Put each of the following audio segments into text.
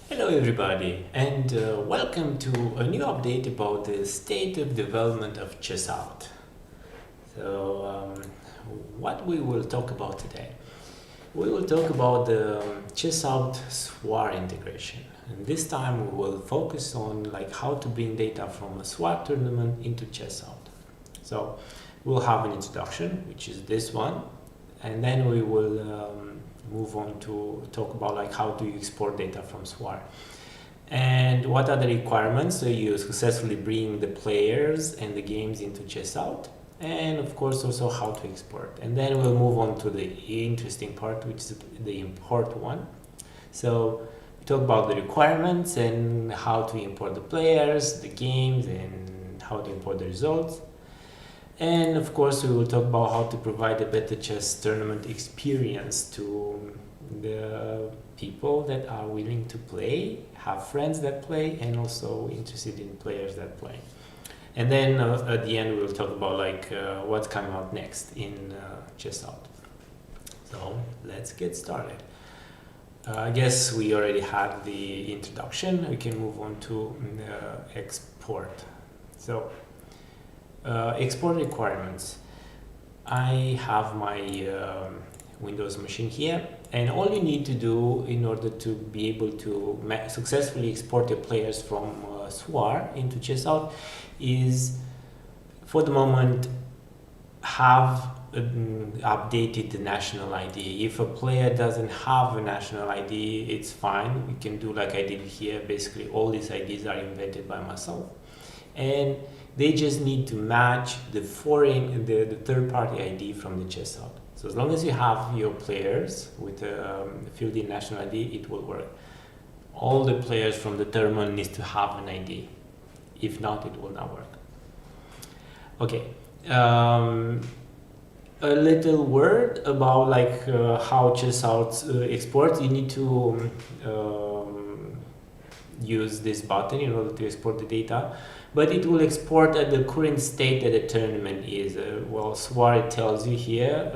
Hello everybody and welcome to a new update about the state of development of Chessout. So what we will talk about today? We will talk about the Chessout Swar integration, and this time we will focus on how to bring data from a Swar tournament into Chessout. So we'll have an introduction, which is this one, and then we will move on to talk about how do you export data from Swar and what are the requirements so you successfully bring the players and the games into Chessout, and of course also how to export. And then we'll move on to the interesting part, which is the import one. So we talk about the requirements and how to import the players, the games, and how to import the results. And of course, we will talk about how to provide a better chess tournament experience to the people that are willing to play, have friends that play, and also interested in players that play. And then at the end, we'll talk about what's coming out next in Chessout. So let's get started. I guess we already had the introduction. We can move on to export. So export requirements. I have my Windows machine here, and all you need to do in order to be able to successfully export your players from Swar into Chessout is, for the moment, have updated the national ID. If a player doesn't have a national ID, it's fine. We can do like I did here. Basically, all these IDs are invented by myself, and they just need to match the the third-party ID from the Chessout. So as long as you have your players with a filled-in national ID, it will work. All the players from the tournament need to have an ID. If not, it will not work. Okay. A little word about how Chessout exports. You need to use this button in order to export the data, but it will export at the current state that the tournament is. Well, Swar tells you here,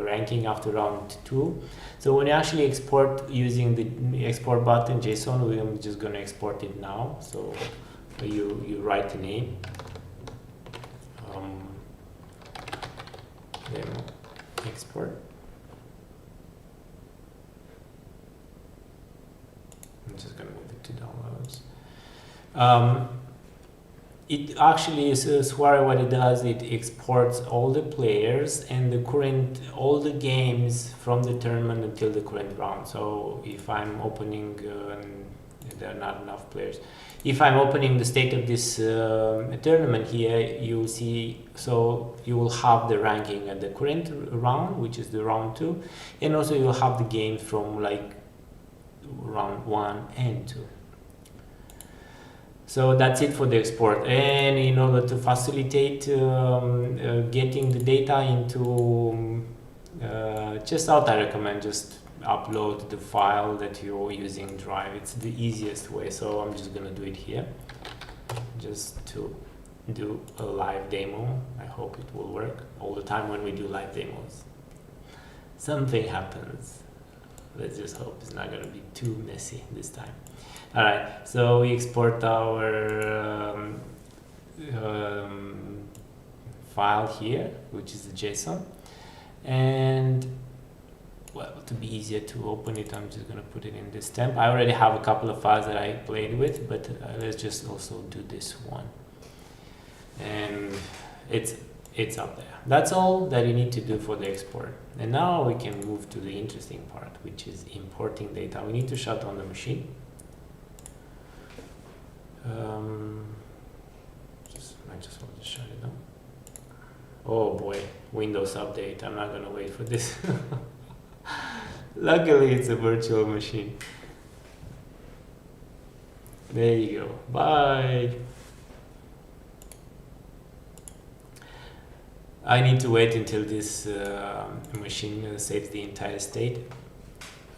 ranking after round 2. So when you actually export using the export button JSON, we're just going to export it now. So you write the name, demo export. I'm just going to move it to downloads. It actually is Swar. What it does, it exports all the players and all the games from the tournament until the current round. So if I'm opening, there are not enough players. If I'm opening the state of this tournament here, you see, so you will have the ranking at the current round, which is the round 2, and also you'll have the games from round 1 and 2. So that's it for the export. And in order to facilitate getting the data into Chessout, I recommend just upload the file that you're using Drive. It's the easiest way. So I'm just gonna do it here, just to do a live demo. I hope it will work. All the time when we do live demos, something happens. Let's just hope it's not gonna be too messy this time. All right, so we export our file here, which is the JSON, and well, to be easier to open it, I'm just going to put it in this temp. I already have a couple of files that I played with, but let's just also do this one, and it's up there. That's all that you need to do for the export. And now we can move to the interesting part, which is importing data. We need to shut down the machine. I just want to shut it down. Oh boy, Windows update. I'm not gonna wait for this. Luckily, it's a virtual machine. There you go. Bye. I need to wait until this machine saves the entire state,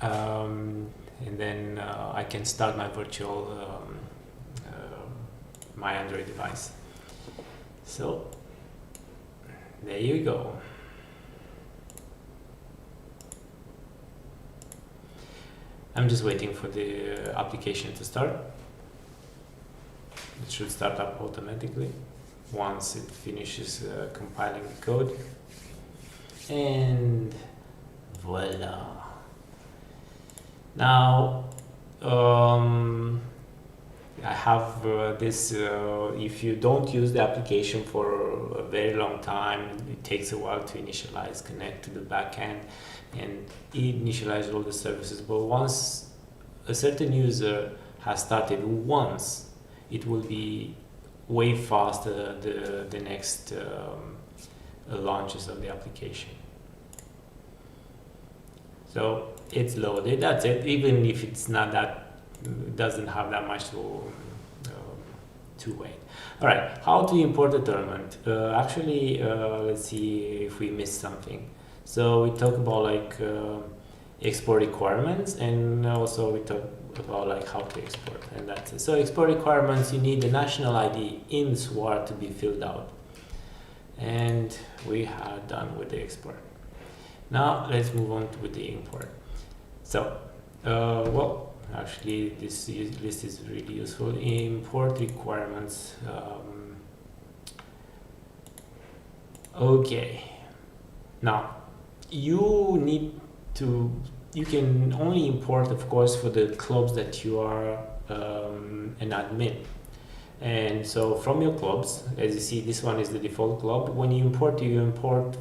and then I can start my virtual my Android device. So there you go. I'm just waiting for the application to start. It should start up automatically once it finishes compiling the code. And voila. Now I have this, if you don't use the application for a very long time, it takes a while to initialize, connect to the backend and initialize all the services. But once a certain user has started once, it will be way faster the next launches of the application. So it's loaded, that's it. Even if it's not that, doesn't have that much to wait. All right, how to import a tournament? Actually, let's see if we missed something. So we talk about like export requirements, and also we talk about like how to export, and that's it. So export requirements, you need the national ID in Swar to be filled out, and we are done with the export. Now let's move on with the import. So well, actually this list is really useful. Import requirements. Okay, now you can only import, of course, for the clubs that you are an admin. And so from your clubs, as you see, this one is the default club. When you import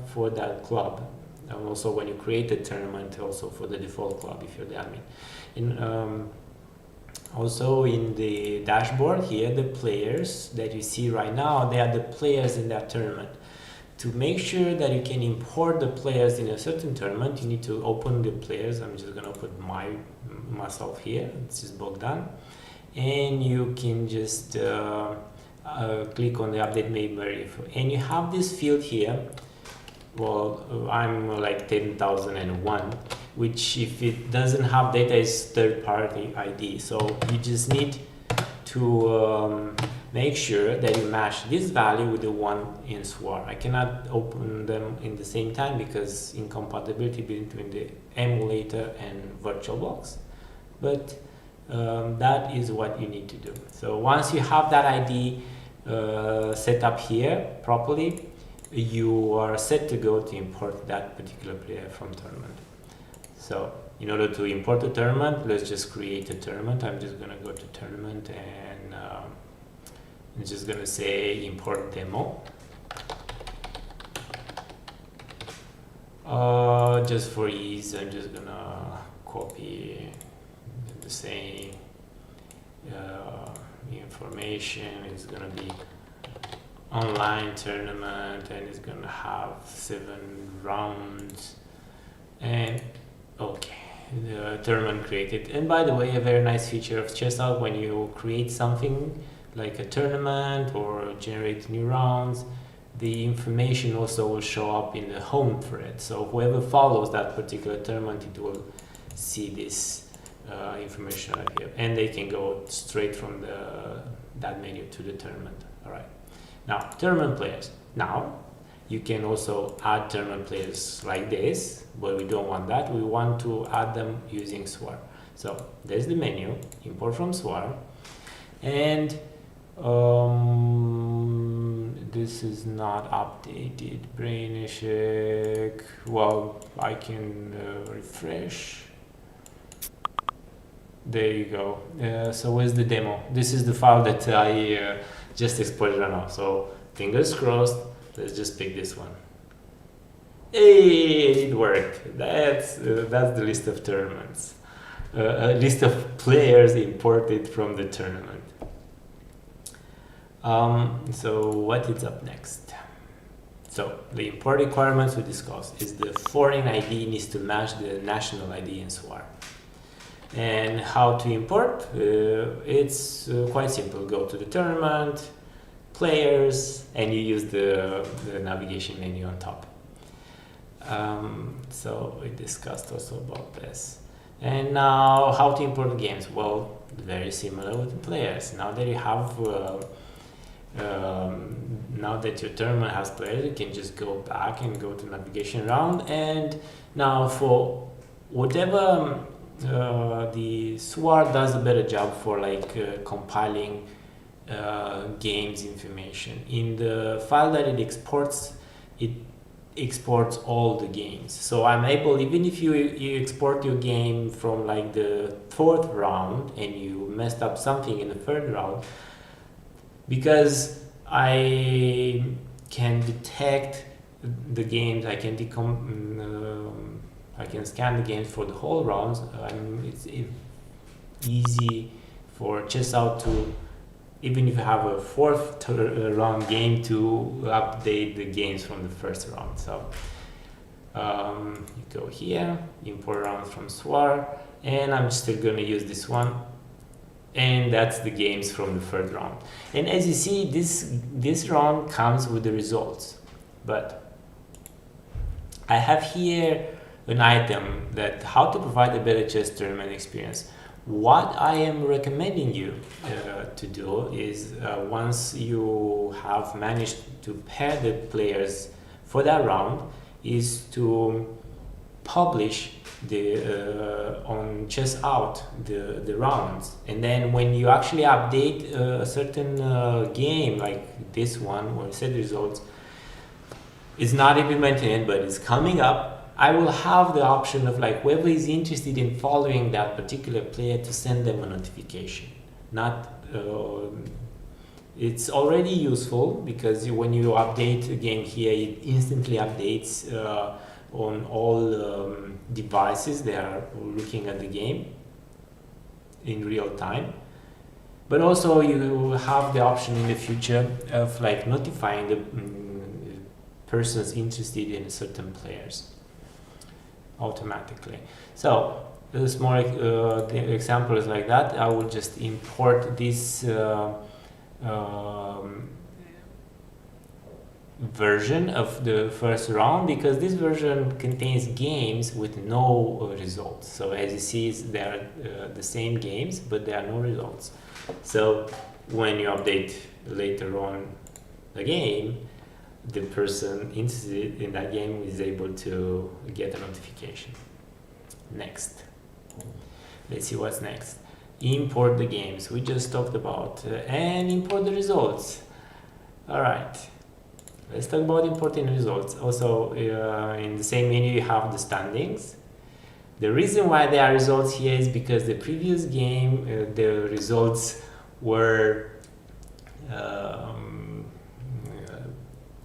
for that club. And also when you create a tournament, also for the default club if you're the admin. Also in the dashboard here, the players that you see right now, they are the players in that tournament. To make sure that you can import the players in a certain tournament, you need to open the players. I'm just gonna put myself here. This is Bogdan, and you can just click on the update memory, and you have this field here. Well, I'm like 10,001, which if it doesn't have data is third-party ID. So you just need to make sure that you match this value with the one in Swar. I cannot open them in the same time because incompatibility between the emulator and VirtualBox. But that is what you need to do. So once you have that ID set up here properly, you are set to go to import that particular player from tournament. So in order to import a tournament, let's just create a tournament. I'm just gonna go to tournament, and I'm just gonna say import demo. Just for ease, I'm just gonna copy the same information. It's gonna be online tournament, and it's gonna have 7 rounds. And okay, the tournament created. And by the way, a very nice feature of Chessout, when you create something like a tournament or generate new rounds, the information also will show up in the home thread. So whoever follows that particular tournament, it will see this information right here, and they can go straight from that menu to the tournament. All right. Now, tournament players. Now, you can also add tournament players like this, but we don't want that. We want to add them using Swar. So, there's the menu, import from Swar. And this is not updated. Brainishek. Well, I can refresh. There you go. So, where's the demo? This is the file that I just exported right now. So fingers crossed. Let's just pick this one. Hey, it worked. That's the list of tournaments. A list of players imported from the tournament. So what is up next? So the import requirements we discussed is the foreign ID needs to match the national ID in Swar. And how to import? It's quite simple. Go to the tournament, players, and you use the navigation menu on top. So we discussed also about this. And now how to import games? Well, very similar with the players. Now that you have, now that your tournament has players, you can just go back and go to navigation round. And now for whatever the Swar does a better job for compiling games information. In the file that it exports all the games. So I'm able, even if you export your game from like the 4th round and you messed up something in the 3rd round, because I can detect the games, I can I can scan the games for the whole rounds. It's easy for Chessout to, even if you have a 4th round game, to update the games from the 1st round. So you go here, import rounds from Swar, and I'm still going to use this one, and that's the games from the 3rd round. And as you see, this round comes with the results, but I have here an item that how to provide a better chess tournament experience. What I am recommending you to do is once you have managed to pair the players for that round, is to publish on Chessout the rounds, and then when you actually update a certain game like this one where set results, it's not implemented but it's coming up, I will have the option of like whoever is interested in following that particular player to send them a notification. Not it's already useful because when you update a game here, it instantly updates on all devices that are looking at the game in real time. But also you have the option in the future of like notifying the persons interested in certain players automatically. So a small the example is like that. I will just import this version of the 1st round, because this version contains games with no results. So as you see, they are the same games, but there are no results. So when you update later on the game, the person interested in that game is able to get a notification. Next, let's see what's next. Import the games we just talked about and import the results. All right, let's talk about importing results. Also in the same menu you have the standings. The reason why there are results here is because the previous game the results were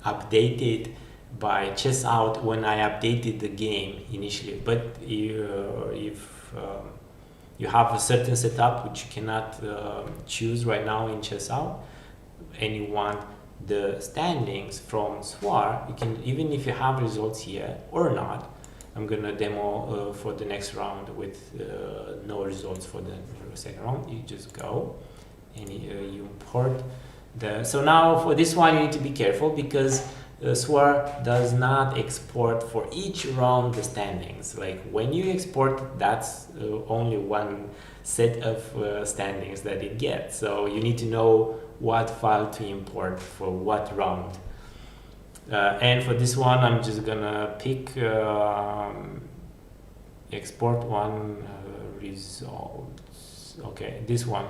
updated by Chessout when I updated the game initially. But if you have a certain setup which you cannot choose right now in Chessout, and you want the standings from Swar, you can, even if you have results here or not. I'm gonna demo for the next round with no results for the 2nd round. You just go and you import so now for this one you need to be careful, because Swar does not export for each round the standings. Like when you export, that's only one set of standings that it gets. So you need to know what file to import for what round. And for this one, I'm just gonna pick export one results. Okay, this one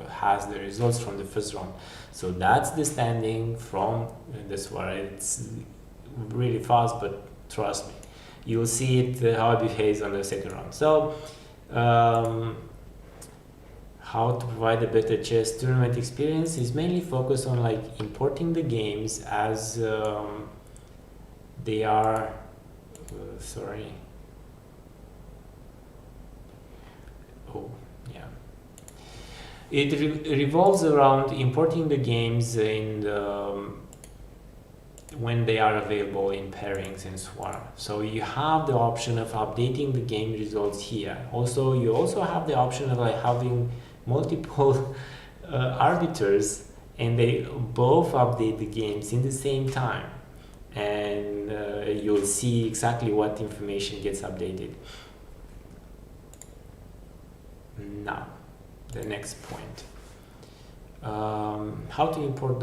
has the results from the 1st round. So that's the standing from this one. It's really fast, but trust me, you will see it how it behaves on the 2nd round. So how to provide a better chess tournament experience is mainly focused on like importing the games as they are sorry. Oh yeah. It revolves around importing the games in when they are available in pairings in Swar. So you have the option of updating the game results here. Also, you also have the option of like having multiple arbiters, and they both update the games in the same time, and you'll see exactly what information gets updated. Now, the next point. How to import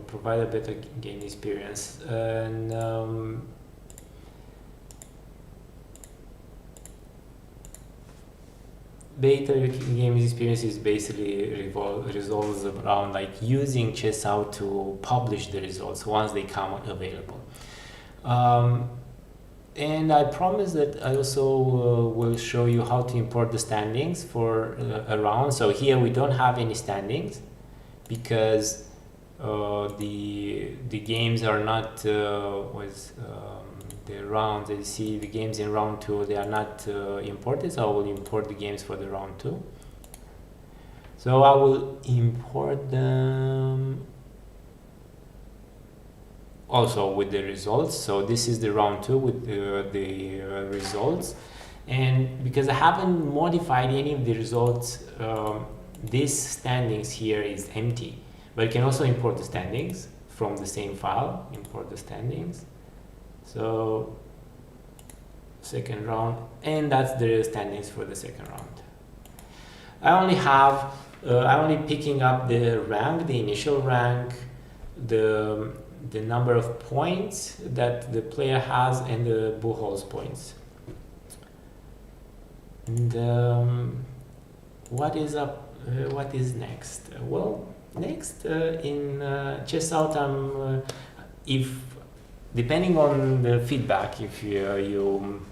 provide a better game experience. And beta gaming experience is basically revolves around like using Chessout to publish the results once they come available. And I promise that I also will show you how to import the standings for a round. So here we don't have any standings because the games are not with the rounds. As you see, the games in round 2, they are not imported, so I will import the games for the round 2. So I will import them also with the results. So this is the round 2 with the results, and because I haven't modified any of the results, this standings here is empty, but you can also import the standings from the same file. Import the standings, so second round, and that's the standings for the second round. I'm only picking up the rank, the initial rank, the number of points that the player has, and the Buchholz points. And what is up? What is next? Well, next in Chessout, if depending on the feedback, if you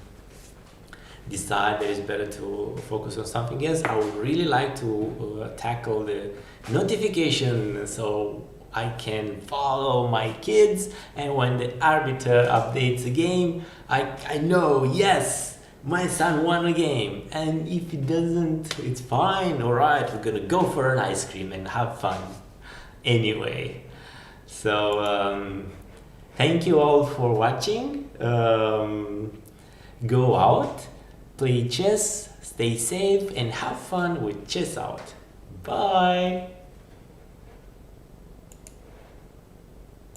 decide that it's better to focus on something else, I would really like to tackle the notification, so I can follow my kids, and when the arbiter updates a game, I know, yes, my son won a game, and if it doesn't, it's fine, alright, we're gonna go for an ice cream and have fun anyway. So thank you all for watching. Go out, play chess, stay safe, and have fun with Chessout. Bye!